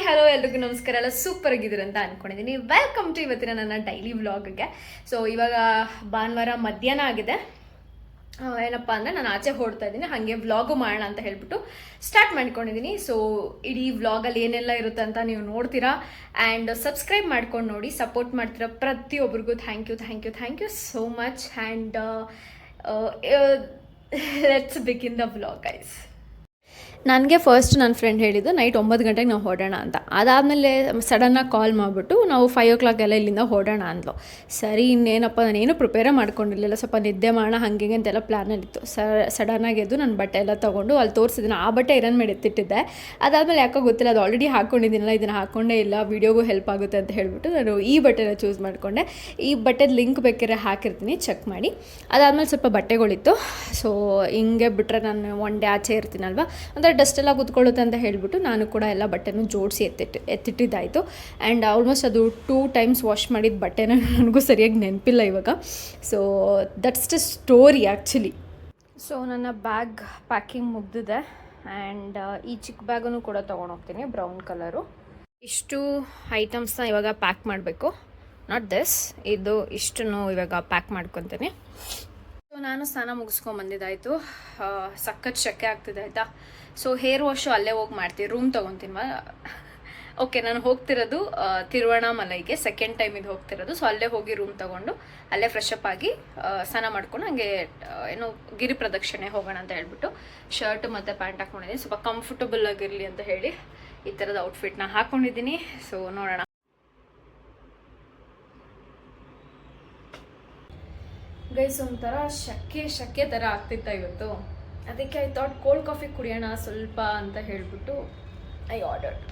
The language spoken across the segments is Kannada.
ಹಲೋ ಎಲ್ರಿಗೂ ನಮಸ್ಕಾರ. ಎಲ್ಲ ಸೂಪರ್ ಆಗಿದ್ದೀರ ಅಂತ ಅನ್ಕೊಂಡಿದ್ದೀನಿ. ವೆಲ್ಕಮ್ ಟು ಇವತ್ತಿನ ನನ್ನ ಡೈಲಿ ವ್ಲಾಗ್ಗೆ. ಸೊ ಇವಾಗ ಭಾನುವಾರ ಮಧ್ಯಾಹ್ನ ಆಗಿದೆ. ಏನಪ್ಪ ಅಂದರೆ ನಾನು ಆಚೆ ಹೊಡ್ತಾ ಇದ್ದೀನಿ, ಹಾಗೆ ವ್ಲಾಗು ಮಾಡೋಣ ಅಂತ ಹೇಳ್ಬಿಟ್ಟು ಸ್ಟಾರ್ಟ್ ಮಾಡ್ಕೊಂಡಿದ್ದೀನಿ. ಸೊ ಇಡೀ ವ್ಲಾಗಲ್ಲಿ ಏನೆಲ್ಲ ಇರುತ್ತೆ ಅಂತ ನೀವು ನೋಡ್ತೀರಾ. ಆ್ಯಂಡ್ ಸಬ್ಸ್ಕ್ರೈಬ್ ಮಾಡ್ಕೊಂಡು ನೋಡಿ, ಸಪೋರ್ಟ್ ಮಾಡ್ತೀರಾ ಪ್ರತಿಯೊಬ್ಬರಿಗೂ. Thank you so much. And let's begin the vlog guys. ನನಗೆ ಫಸ್ಟ್ ನನ್ನ ಫ್ರೆಂಡ್ ಹೇಳಿದ್ದು ನೈಟ್ 9 ಗಂಟೆಗೆ ನಾವು ಹೊರಡೋಣ ಅಂತ. ಅದಾದಮೇಲೆ ಸಡನ್ನಾಗಿ ಕಾಲ್ ಮಾಡಿಬಿಟ್ಟು ನಾವು 5 o'clock ಎಲ್ಲ ಇಲ್ಲಿಂದ ಹೊರಡೋಣ ಅಂದ್ಲು. ಸರಿ ಇನ್ನೇನಪ್ಪ, ನಾನೇನು ಪ್ರಿಪೇರೇ ಮಾಡ್ಕೊಂಡಿರಲಿಲ್ಲ, ಸ್ವಲ್ಪ ನಿದ್ದೆ ಮಾಡೋಣ ಹಾಗೆ ಅಂತೆಲ್ಲ ಪ್ಲ್ಯಾನಲ್ಲಿತ್ತು. ಸಡನ್ನಾಗಿ ಎದ್ದು ನನ್ನ ಬಟ್ಟೆ ಎಲ್ಲ ತೊಗೊಂಡು ಅಲ್ಲಿ ತೋರಿಸಿದ್ದೀನಿ. ಆ ಬಟ್ಟೆ ಐರನ್ ಮಾಡಿ ಎತ್ತಿಟ್ಟಿದ್ದೆ. ಅದಾದಮೇಲೆ ಯಾಕೋ ಗೊತ್ತಿಲ್ಲ, ಅದು ಆಲ್ರೆಡಿ ಹಾಕ್ಕೊಂಡಿದ್ದೀನಲ್ಲ, ಇದನ್ನು ಹಾಕ್ಕೊಂಡೇ ಇಲ್ಲ, ವೀಡಿಯೋಗೂ ಹೆಲ್ಪ್ ಆಗುತ್ತೆ ಅಂತ ಹೇಳ್ಬಿಟ್ಟು ನಾನು ಈ ಬಟ್ಟೆನ ಚೂಸ್ ಮಾಡಿಕೊಂಡೆ. ಈ ಬಟ್ಟೆದು ಲಿಂಕ್ ಬೇಕಾದ್ರೆ ಹಾಕಿರ್ತೀನಿ, ಚೆಕ್ ಮಾಡಿ. ಅದಾದಮೇಲೆ ಸ್ವಲ್ಪ ಬಟ್ಟೆಗಳಿತ್ತು. ಸೊ ಹಿಂಗೆ ಬಿಟ್ಟರೆ ನಾನು ಒನ್ ಡೇ ಆಚೆ ಇರ್ತೀನಲ್ವ, ಅಂದರೆ ಡಸ್ಟ್ ಎಲ್ಲ ಕೂತ್ಕೊಳ್ಳುತ್ತೆ ಅಂತ ಹೇಳಿಬಿಟ್ಟು ನಾನು ಕೂಡ ಎಲ್ಲ ಬಟ್ಟೆನೂ ಜೋಡಿಸಿ ಎತ್ತಿಟ್ಟಿದ್ದಾಯಿತು. ಆ್ಯಂಡ್ ಆಲ್ಮೋಸ್ಟ್ ಅದು 2 times ವಾಶ್ ಮಾಡಿದ ಬಟ್ಟೆನ ನನಗೂ ಸರಿಯಾಗಿ ನೆನಪಿಲ್ಲ ಇವಾಗ. So that's the story actually. So ನನ್ನ ಬ್ಯಾಗ್ ಪ್ಯಾಕಿಂಗ್ ಮುಗ್ದಿದೆ. ಆ್ಯಂಡ್ ಈ ಚಿಕ್ಕ ಬ್ಯಾಗನ್ನು ಕೂಡ ತೊಗೊಂಡೋಗ್ತೀನಿ, ಬ್ರೌನ್ ಕಲರು. ಇಷ್ಟು ಐಟಮ್ಸ್ನ ಇವಾಗ ಪ್ಯಾಕ್ ಮಾಡಬೇಕು. ನಾಟ್ ದಿಸ್, ಇದು ಇಷ್ಟನ್ನು ಇವಾಗ ಪ್ಯಾಕ್ ಮಾಡ್ಕೊತೀನಿ. ಸೊ ನಾನು ಸ್ನಾನ ಮುಗಿಸ್ಕೊಂಬಂದಿದ್ದಾಯಿತು. ಸಖತ್ ಶೆಕೆ ಆಗ್ತಿದೆ ಆಯಿತಾ. ಸೊ ಹೇರ್ ವಾಶು ಅಲ್ಲೇ ಹೋಗಿ ಮಾಡ್ತೀನಿ, ರೂಮ್ ತೊಗೊತೀನಿವಾ. ಓಕೆ, ನಾನು ಹೋಗ್ತಿರೋದು ತಿರುವಣ್ಣಾಮಲೈಗೆ, ಸೆಕೆಂಡ್ ಟೈಮ್ ಇದು ಹೋಗ್ತಿರೋದು. ಸೊ ಅಲ್ಲೇ ಹೋಗಿ ರೂಮ್ ತೊಗೊಂಡು ಅಲ್ಲೇ ಫ್ರೆಶ್ ಅಪ್ ಆಗಿ ಸ್ನಾನ ಮಾಡ್ಕೊಂಡು ಹಾಗೆ ಏನೋ ಗಿರಿ ಪ್ರದಕ್ಷಿಣೆ ಹೋಗೋಣ ಅಂತ ಹೇಳ್ಬಿಟ್ಟು ಶರ್ಟ್ ಮತ್ತು ಪ್ಯಾಂಟ್ ಹಾಕ್ಕೊಂಡಿದ್ದೀನಿ. ಸ್ವಲ್ಪ ಕಂಫರ್ಟಬಲ್ ಆಗಿರಲಿ ಅಂತ ಹೇಳಿ ಈ ಥರದ ಔಟ್ಫಿಟ್ನ ಹಾಕ್ಕೊಂಡಿದ್ದೀನಿ. ಸೊ ನೋಡೋಣ. ಗೈಸ್, ಒಂಥರ ಶಕ್ಕೆ ಥರ ಆಗ್ತಿತ್ತ ಇವತ್ತು. ಅದಕ್ಕೆ ಐ ಥಾಟ್ ಕೋಲ್ಡ್ ಕಾಫಿ ಕುಡಿಯೋಣ ಸ್ವಲ್ಪ ಅಂತ ಹೇಳಿಬಿಟ್ಟು ಐ ಆರ್ಡರ್ಡ್.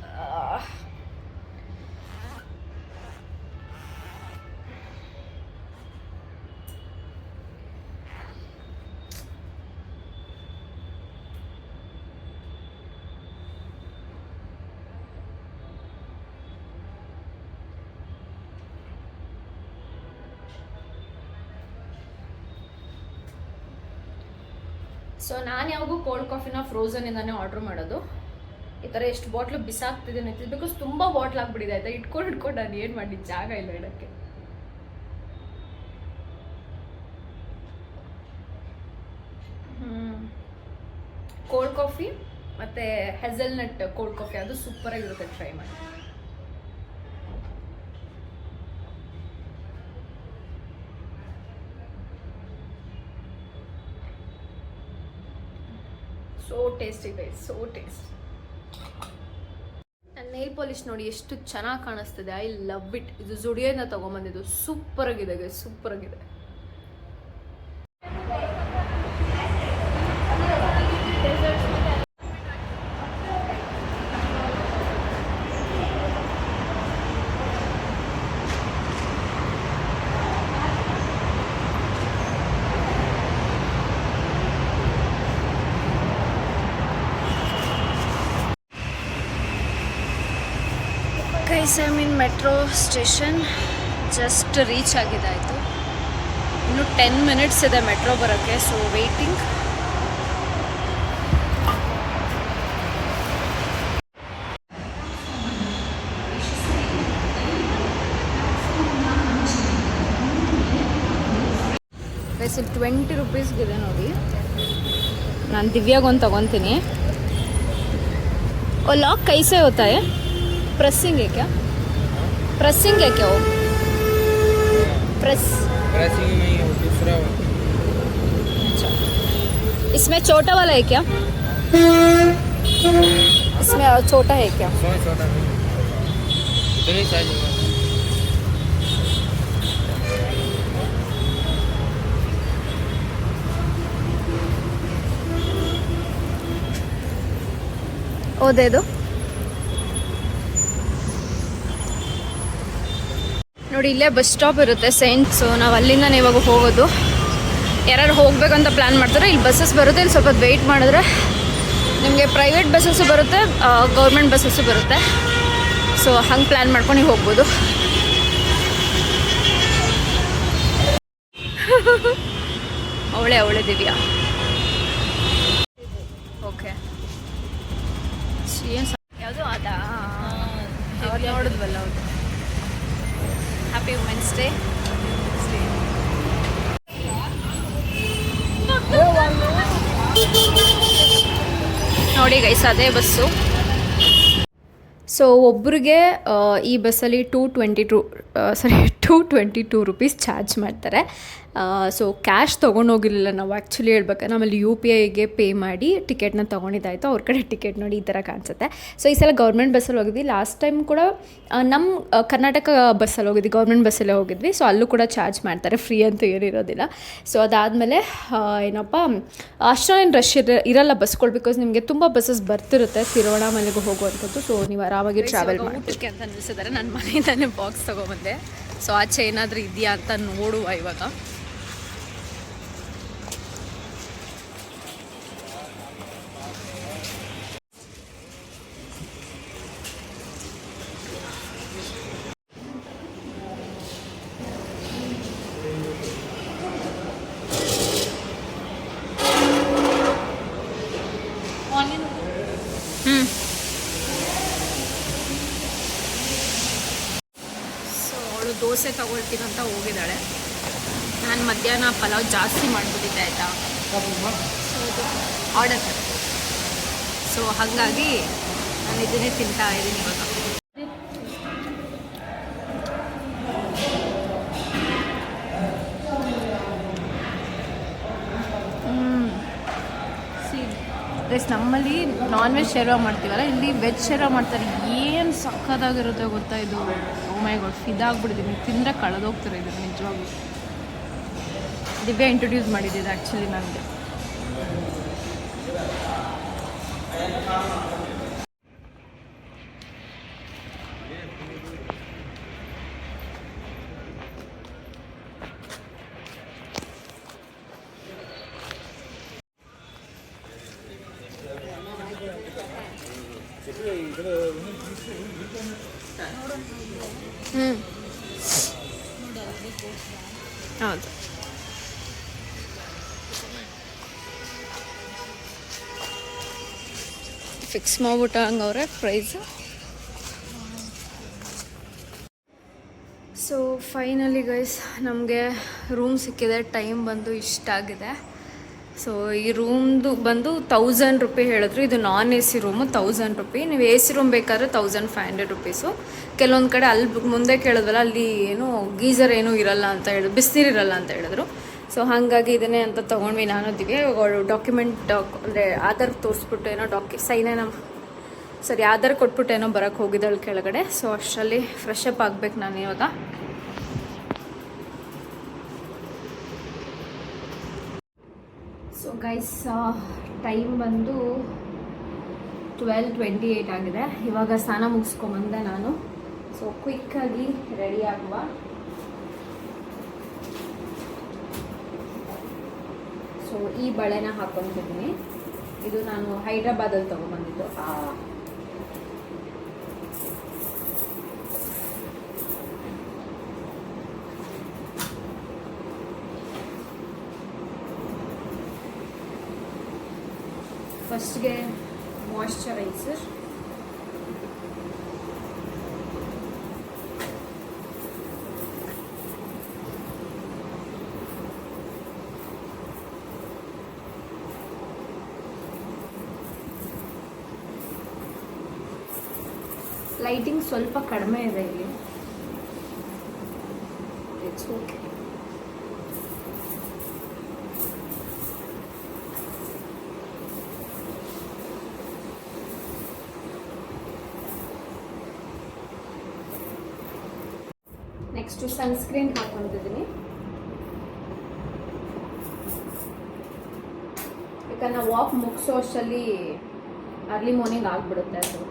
ಸೊ ನಾನು ಯಾವಾಗೂ ಕೋಲ್ಡ್ ಕಾಫಿನ ಫ್ರೋಝನಿಂದಾನೇ ಆರ್ಡ್ರ್ ಮಾಡೋದು. ಈ ಥರ ಎಷ್ಟು ಬಾಟ್ಲು ಬಿಸಾಕ್ತಿದ್ದೀನಿ ಅಂತಿದ್ದು, ಬಿಕಾಸ್ ತುಂಬ ಬಾಟ್ಲ್ ಆಗಿಬಿಟ್ಟಿದೆ ಆಯಿತಾ. ಇಟ್ಕೊಂಡು ನಾನು ಏನು ಮಾಡಿ ಜಾಗ ಇಲ್ಲ ಇಡೋಕ್ಕೆ. ಕೋಲ್ಡ್ ಕಾಫಿ ಮತ್ತು ಹೆಝಲ್ನಟ್ ಕೋಲ್ಡ್ ಕಾಫಿ, ಅದು ಸೂಪರಾಗಿರುತ್ತೆ, ಟ್ರೈ ಮಾಡಿ. So tasty guys, so tasty. ನನ್ನ ನೇಲ್ ಪಾಲಿಶ್ ನೋಡಿ ಎಷ್ಟು ಚೆನ್ನಾಗಿ ಕಾಣಿಸ್ತಿದೆ. I love it. ಇದು ಜುಡಿಯೋದಿಂದ ತೊಗೊಂಬಂದಿದ್ದು. ಸೂಪರಾಗಿದೆ ಗೈಸ್, ಸೂಪರಾಗಿದೆ. Guys, I mean metro station just reach ಆಗಿದೆ ಆಯಿತು. ಇನ್ನು 10 minutes ಇದೆ ಮೆಟ್ರೋ ಬರೋಕ್ಕೆ. So waiting. ಗೈಸ್, ಇಲ್ಲಿ 20 rupeesಗಿದೆ ನೋಡಿ. ನಾನು ದಿವ್ಯಾಗೊಂದು ತೊಗೊತೀನಿ. ಓ लॉक कैसे होता है? प्रेसिंग है क्या? प्रेसिंग है क्या? वो प्रेसिंग नहीं है, दूसरा। अच्छा, इसमें छोटा वाला है क्या? इसमें छोटा है क्या? छोटा नहीं, इतनी साइज है. वो दे दो. ನೋಡಿ, ಇಲ್ಲೇ ಬಸ್ ಸ್ಟಾಪ್ ಇರುತ್ತೆ, ಸೈಂಟ್. ಸೊ ನಾವು ಅಲ್ಲಿಂದನೇ ಇವಾಗ ಹೋಗೋದು. ಯಾರು ಹೋಗ್ಬೇಕಂತ ಪ್ಲ್ಯಾನ್ ಮಾಡ್ತಾರೆ, ಇಲ್ಲಿ ಬಸ್ಸಸ್ ಬರುತ್ತೆ. ಇಲ್ಲಿ ಸ್ವಲ್ಪ ವೆಯ್ಟ್ ಮಾಡಿದ್ರೆ ನಿಮಗೆ ಪ್ರೈವೇಟ್ ಬಸ್ಸಸ್ಸು ಬರುತ್ತೆ, ಗೌರ್ಮೆಂಟ್ ಬಸ್ಸಸ್ಸು ಬರುತ್ತೆ. ಸೊ ಹಂಗೆ ಪ್ಲ್ಯಾನ್ ಮಾಡ್ಕೊಂಡು ನೀವು ಹೋಗ್ಬೋದು. ಅವಳೆ ದಿವ್ಯಾ. ಓಕೆ, ಏನು ಯಾವುದು ಅದಾ? ಅವತ್ತು ನೋಡಿದ್ವಲ್ಲ ಹೌದು. Happy women's day. ನೋಡಿ ಗೈಸ್, ಅದೇ ಬಸ್ಸು. ಸೊ ಒಬ್ರಿಗೆ ಈ ಬಸ್ಸಲ್ಲಿ 222 ರುಪೀಸ್ ಚಾರ್ಜ್ ಮಾಡ್ತಾರೆ. ಸೊ ಕ್ಯಾಶ್ ತೊಗೊಂಡೋಗಿರಲಿಲ್ಲ ನಾವು, ಆ್ಯಕ್ಚುಲಿ ಹೇಳ್ಬೇಕಂದ್ರೆ ಆಮೇಲೆ UPIಗೆ ಪೇ ಮಾಡಿ ಟಿಕೆಟ್ನ ತೊಗೊಂಡಿದ್ದಾಯಿತು. ಅವ್ರ ಕಡೆ ಟಿಕೆಟ್ ನೋಡಿ ಈ ಥರ ಕಾಣಿಸುತ್ತೆ. ಸೊ ಈ ಸಲ ಗೌರ್ಮೆಂಟ್ ಬಸ್ಸಲ್ಲಿ ಹೋಗಿದ್ವಿ. ಲಾಸ್ಟ್ ಟೈಮ್ ಕೂಡ ನಮ್ಮ ಕರ್ನಾಟಕ ಬಸ್ಸಲ್ಲಿ ಹೋಗಿದ್ವಿ, ಗೌರ್ಮೆಂಟ್ ಬಸ್ಸಲ್ಲೇ ಹೋಗಿದ್ವಿ. ಸೊ ಅಲ್ಲೂ ಕೂಡ ಚಾರ್ಜ್ ಮಾಡ್ತಾರೆ, ಫ್ರೀ ಅಂತೂ ಏನಿರೋದಿಲ್ಲ. ಸೊ ಅದಾದಮೇಲೆ ಏನಪ್ಪ ಅಷ್ಟೊಂದೇನು ರಶ್ ಇರಲ್ಲ ಬಸ್ಗಳು, ಬಿಕಾಸ್ ನಿಮಗೆ ತುಂಬ ಬಸ್ಸಸ್ ಬರ್ತಿರುತ್ತೆ ತಿರುವಣ್ಣಾಮಲೆಗೆ ಹೋಗುವಂಥದ್ದು. ಸೊ ನೀವು ಆರಾಮಾಗಿ ಟ್ರಾವೆಲ್ ಮಾಡೋಕ್ಕೆ ಅಂತ ನಿಲ್ಲಿಸಿದ್ದಾರೆ. ನನ್ನ ಮನೆಯಿಂದಲೇ ಬಾಕ್ಸ್ ತೊಗೊಬಂದೆ. ಸೊ ಆಚೆ ಏನಾದರೂ ಇದೆಯಾ ಅಂತ ನೋಡುವ ಇವಾಗ. ದೋಸೆ ತೊಗೊಳ್ತೀನಿ ಅಂತ ಹೋಗಿದ್ದಾಳೆ. ನಾನು ಮಧ್ಯಾಹ್ನ ಪಲಾವ್ ಜಾಸ್ತಿ ಮಾಡಿಬಿಟ್ಟಿದ್ದೆ ಆಯಿತಾ, ಆರ್ಡರ್. ಸೊ ಹಾಗಾಗಿ ನಾನು ಇದನ್ನೇ ತಿಂತಾ ಇದ್ದೀನಿ ಇವಾಗ. ನಮ್ಮಲ್ಲಿ ನಾನ್ ವೆಜ್ ಶೇರ್ವಾ ಮಾಡ್ತೀವಲ್ಲ, ಇಲ್ಲಿ ವೆಜ್ ಶೇರ್ವಾ ಮಾಡ್ತಾರೆ. ಏನು ಸಕ್ಕತ್ತಾಗಿರುತ್ತೆ ಗೊತ್ತಾ ಇದು. ಓ ಮೈ ಗಾಡ್, ಫಿದಾಗ್ಬಿಟ್ಟಿದ್ದೀನಿ. ತಿಂದರೆ ಕಳೆದೋಗ್ತಾರೆ ಇದು ನಿಜವಾಗ್ಲೂ. ದಿವ್ಯಾ ಇಂಟ್ರೊಡ್ಯೂಸ್ ಮಾಡಿದ್ದಿದ್ದು ಆ್ಯಕ್ಚುಲಿ ನನಗೆ. ಹೌದು, ಫಿಕ್ಸ್ ಮಾಡ್ಬಿಟ್ಟ ಹಂಗವ್ರೆ ಪ್ರೈಸು. ಸೊ ಫೈನಲಿ ಗೈಸ್ ನಮಗೆ ರೂಮ್ ಸಿಕ್ಕಿದೆ. ಟೈಮ್ ಬಂದು ಇಷ್ಟ ಆಗಿದೆ. ಸೊ ಈ ರೂಮ್ದು ಬಂದು 1000 ರೂಪಿ ಹೇಳಿದ್ರು. ಇದು ನಾನ್ AC ರೂಮು 1000 ರೂಪಿ. ನೀವು AC ರೂಮ್ ಬೇಕಾದ್ರೆ 1500 ರುಪೀಸು. ಕೆಲವೊಂದು ಕಡೆ ಅಲ್ಲಿ ಮುಂದೆ ಕೇಳಿದ್ವಲ್ಲ, ಅಲ್ಲಿ ಏನು ಗೀಝರ್ ಏನೂ ಇರಲ್ಲ ಅಂತ ಹೇಳಿದ್ರು, ಬಿಸಿನೀರು ಇರಲ್ಲ ಅಂತ ಹೇಳಿದ್ರು. ಸೊ ಹಾಗಾಗಿ ಇದನ್ನೇ ಅಂತ ತೊಗೊಂಡ್ವಿ ನಾನು ದಿವ್ಯ. ಇವಾಗ ಡಾಕ್ಯುಮೆಂಟ್ ಅಂದರೆ ಆಧಾರ್ ತೋರಿಸ್ಬಿಟ್ಟು ಏನೋ ಆಧಾರ್ ಕೊಟ್ಬಿಟ್ಟು ಏನೋ ಬರೋಕ್ಕೆ ಹೋಗಿದ್ದಾಳೆ ಕೆಳಗಡೆ. ಸೊ ಅಷ್ಟರಲ್ಲಿ ಫ್ರೆಶ್ ಅಪ್ ಆಗಬೇಕು ನಾನು ಇವಾಗ. ಸೊ ಗೈಸ್, ಟೈಮ್ ಬಂದು 12:28 ಆಗಿದೆ. ಇವಾಗ ಸ್ನಾನ ಮುಗಿಸ್ಕೊಂಬಂದೆ ನಾನು. ಸೊ ಕ್ವಿಕ್ಕಾಗಿ ರೆಡಿ ಆಗುವ. ಸೊ ಈ ಬಳೆನ ಹಾಕ್ಕೊತಿದ್ದೀನಿ. ಇದು ನಾನು ಹೈದ್ರಾಬಾದಲ್ಲಿ ತೊಗೊಂಬಂದಿದ್ದು. ಫಸ್ಟ್ಗೆ ಮಾಯ್ಶ್ಚರೈಸರ್, ಲೈಟಿಂಗ್ ಸ್ವಲ್ಪ ಕಡಿಮೆ ಇದೆ ಇಲ್ಲಿ. It's okay. ನೆಕ್ಸ್ಟು ಸನ್ಸ್ಕ್ರೀನ್ ಹಾಕ್ಕೊತಿದ್ದೀನಿ. ಯಾಕಂದ್ರೆ ನಾವು ವಾಕ್ ಮುಗಿಸೋ ಅಷ್ಟರಲ್ಲಿ ಅರ್ಲಿ ಮಾರ್ನಿಂಗ್ ಆಗಿಬಿಡುತ್ತೆ ಅದು.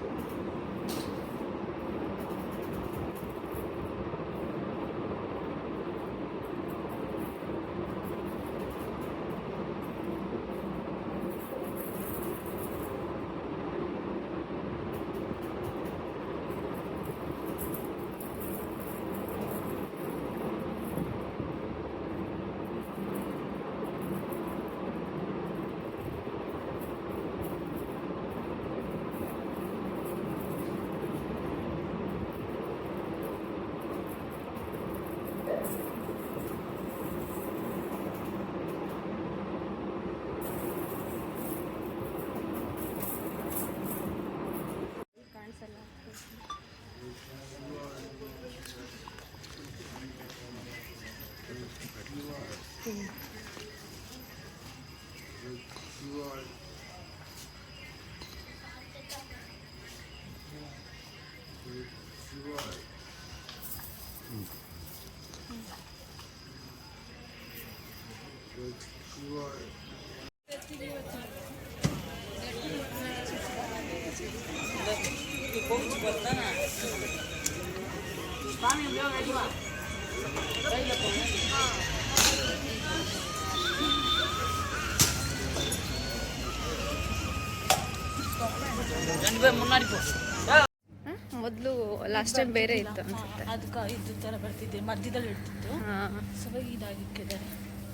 ಮೊದಲು ಲಾಸ್ಟ್ ಟೈಮ್ ಬೇರೆ ಇತ್ತು ಅನ್ಸುತ್ತೆ. ಅದಕ್ಕೆ ಇದು ಥರ ಬರ್ತಿದ್ದೆ ಮಧ್ಯದಲ್ಲಿ ಇಡ್ತಿತ್ತು. ಹಾಂ ಸೊ ಇದಾಗಿಕ್ಕಿದ್ದಾರೆ.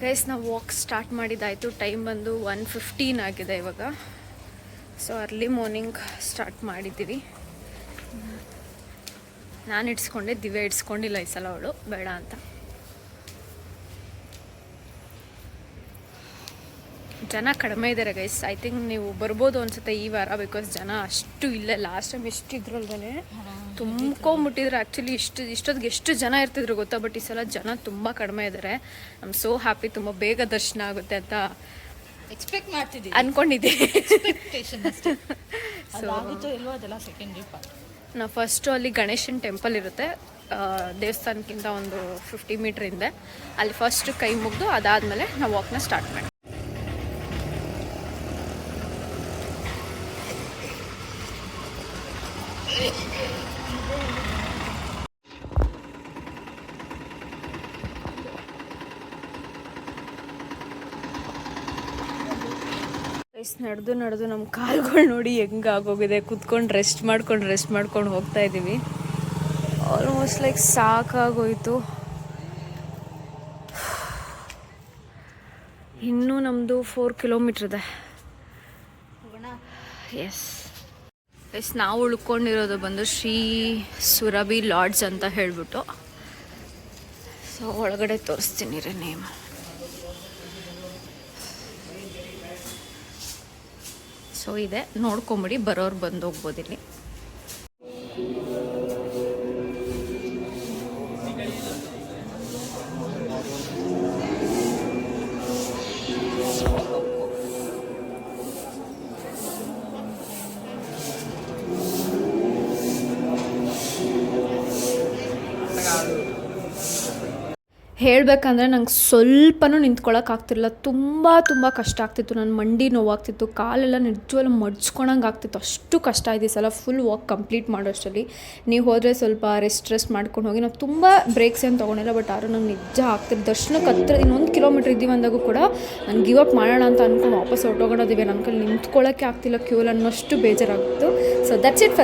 ಗೈಸ್ ನಾವು ವಾಕ್ ಸ್ಟಾರ್ಟ್ ಮಾಡಿದ್ದಾಯಿತು. ಟೈಮ್ ಬಂದು 1:15 ಆಗಿದೆ ಇವಾಗ. ಸೊ ಅರ್ಲಿ ಮಾರ್ನಿಂಗ್ ಸ್ಟಾರ್ಟ್ ಮಾಡಿದ್ದೀವಿ. ನಾನು ಇಡ್ಸ್ಕೊಂಡೆ, ದಿವ್ಯ ಇಡ್ಸ್ಕೊಂಡಿಲ್ಲ ಈ ಸಲ, ಅವಳು ಬೇಡ ಅಂತ. ಜನ ಕಡಿಮೆ ಇದ್ದಾರೆ ಗೈಸ್. ಐ ಥಿಂಕ್ ನೀವು ಬರ್ಬೋದು ಅನ್ಸುತ್ತೆ ಈ ವಾರ, ಬಿಕಾಸ್ ಜನ ಅಷ್ಟು ಇಲ್ಲ. ಲಾಸ್ಟ್ ಟೈಮ್ ಎಷ್ಟು ಇದ್ರಲ್ದೇ ತುಂಬ್ಕೊಂಬಿಟ್ಟಿದ್ರು. ಆ್ಯಕ್ಚುಲಿ ಇಷ್ಟೊತ್ತಿಗೆ ಎಷ್ಟು ಜನ ಇರ್ತಿದ್ರು ಗೊತ್ತಾ. ಬಟ್ ಈ ಸಲ ಜನ ತುಂಬ ಕಡಿಮೆ ಇದ್ದಾರೆ. I am so happy. ತುಂಬ ಬೇಗ ದರ್ಶನ ಆಗುತ್ತೆ ಅಂತ ಎಕ್ಸ್ಪೆಕ್ಟ್ ಮಾಡ್ತಿದ್ದೀವಿ, ಅಂದ್ಕೊಂಡಿದ್ದೀವಿ. ಎಕ್ಸ್ಪೆಕ್ಟೇಷನ್ ಅಷ್ಟೇ. ಆಗುತ್ತೋ ಇಲ್ವೋ ಅದೆಲ್ಲ ಸೆಕೆಂಡ್ರಿ ಪಾರ್ಟ್. ನಾವು ಫಸ್ಟು ಅಲ್ಲಿ ಗಣೇಶನ ಟೆಂಪಲ್ ಇರುತ್ತೆ, ದೇವಸ್ಥಾನಕ್ಕಿಂತ ಒಂದು 50 ಮೀಟ್ರ್ ಹಿಂದೆ. ಅಲ್ಲಿ ಫಸ್ಟ್ ಕೈ ಮುಗಿದು ಅದಾದಮೇಲೆ ನಾವು ವಾಕ್ನ ಸ್ಟಾರ್ಟ್ ಮಾಡಿ. ನಡೆದು ನಮ್ಮ ಕಾಲುಗಳು ನೋಡಿ ಹೆಂಗಾಗೋಗಿದೆ. ಕುತ್ಕೊಂಡು ರೆಸ್ಟ್ ಮಾಡ್ಕೊಂಡು ಹೋಗ್ತಾ ಇದ್ದೀವಿ. ಆಲ್ಮೋಸ್ಟ್ ಲೈಕ್ ಸಾಕಾಗೋಯ್ತು. ಇನ್ನೂ ನಮ್ಮದು 4 ಕಿಲೋಮೀಟ್ರ್ ಇದೆ. ಎಸ್ ನಾವು ಉಳ್ಕೊಂಡಿರೋದು ಬಂದು ಶ್ರೀ ಸುರಭಿ ಲಾಡ್ಜ್ ಅಂತ ಹೇಳ್ಬಿಟ್ಟು. ಸೊ ಒಳಗಡೆ ತೋರಿಸ್ತೀನಿ ರೀ ನೇಮ್. ಸೊ ಇದೆ, ನೋಡ್ಕೊಂಬಿಡಿ, ಬರೋರು ಬಂದು ಹೋಗ್ಬೋದು ಇಲ್ಲಿ. ಹೇಳಬೇಕಂದ್ರೆ ನಂಗೆ ಸ್ವಲ್ಪನೂ ನಿಂತ್ಕೊಳ್ಳೋಕ್ಕಾಗ್ತಿರಲಿಲ್ಲ. ತುಂಬ ಕಷ್ಟ ಆಗ್ತಿತ್ತು. ನನ್ನ ಮಂಡಿ ನೋವಾಗ್ತಿತ್ತು, ಕಾಲೆಲ್ಲ ನಿಜವಲ್ಲ ಮಡ್ಚ್ಕೊಳಂಗೆ ಆಗ್ತಿತ್ತು. ಅಷ್ಟು ಕಷ್ಟ ಆಯ್ತು ಈ ಸಲ ಫುಲ್ ವಾಕ್ ಕಂಪ್ಲೀಟ್ ಮಾಡೋಷ್ಟರಲ್ಲಿ. ನೀವು ಹೋದರೆ ಸ್ವಲ್ಪ ರೆಸ್ಟ್ ಮಾಡ್ಕೊಂಡು ಹೋಗಿ. ನಾವು ತುಂಬ ಬ್ರೇಕ್ಸ್ ಏನು ತೊಗೊಂಡಿಲ್ಲ, ಬಟ್ ಆದ್ರೂ ನಂಗೆ ನಿಜ ಆಗ್ತಿತ್ತು. ದರ್ಶನಕ್ಕೆ ಹತ್ತಿರ ಇನ್ನೊಂದು ಕಿಲೋಮೀಟ್ರ್ ಇದ್ದೀವಿ ಅಂದಾಗೂ ಕೂಡ ನಾನು ಗಿವ್ ಅಪ್ ಮಾಡೋಣ ಅಂತ ಅಂದ್ಕೊಂಡು ವಾಪಸ್ ಹೊರಟೋಗೋದಿವೆ. ನನ್ನ ಕೈಲಿ ನಿಂತ್ಕೊಳ್ಳೋಕ್ಕೆ ಆಗ್ತಿಲ್ಲ ಕ್ಯೂಲ್ ಅನ್ನೋಷ್ಟು ಬೇಜಾರಾಗಿತ್ತು. So that's it.